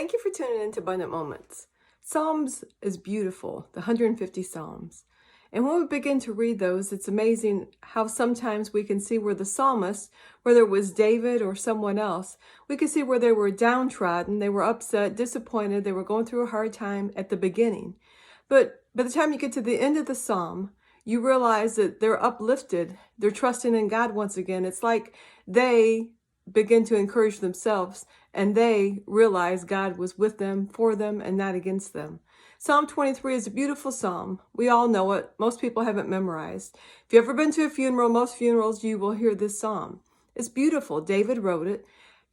Thank you for tuning in to Abundant Moments. Psalms is beautiful, the 150 Psalms. And when we begin to read those, it's amazing how sometimes we can see where the psalmist, whether it was David or someone else, we can see where they were downtrodden, they were upset, disappointed, they were going through a hard time at the beginning. But by the time you get to the end of the psalm, you realize that they're uplifted, they're trusting in God once again. It's like they begin to encourage themselves and they realize God was with them, for them, and not against them. Psalm 23 is a beautiful psalm. We all know it. Most people have it memorized. If you've ever been to a funeral, most funerals, you will hear this psalm. It's beautiful. David wrote it.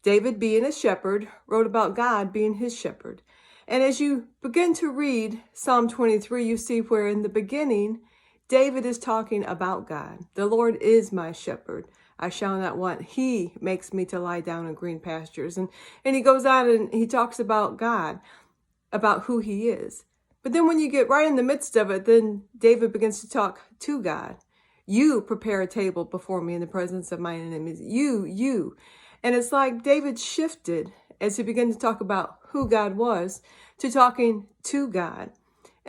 David, being a shepherd, wrote about God being his shepherd. And as you begin to read Psalm 23, you see where in the beginning, David is talking about God. The Lord is my shepherd. I shall not want. He makes me to lie down in green pastures. And he goes on and he talks about God, about who he is. But then when you get right in the midst of it, then David begins to talk to God. You prepare a table before me in the presence of my enemies. You. And it's like David shifted as he began to talk about who God was to talking to God.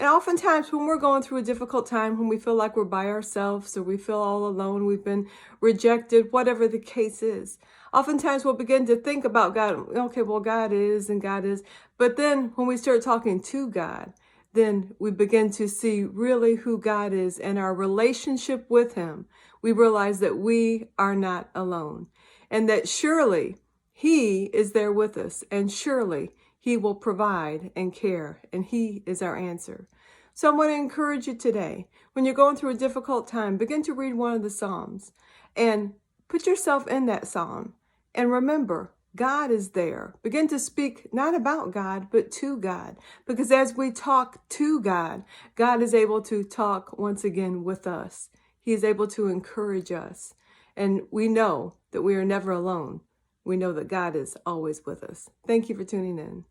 And oftentimes when we're going through a difficult time, when we feel like we're by ourselves or we feel all alone, we've been rejected, whatever the case is, oftentimes we'll begin to think about God. Okay, well, God is and God is. But then when we start talking to God, then we begin to see really who God is and our relationship with him. We realize that we are not alone and that surely he is there with us and surely he will provide and care, and he is our answer. So I want to encourage you today, when you're going through a difficult time, begin to read one of the Psalms and put yourself in that Psalm. And remember, God is there. Begin to speak not about God, but to God. Because as we talk to God, God is able to talk once again with us. He is able to encourage us. And we know that we are never alone. We know that God is always with us. Thank you for tuning in.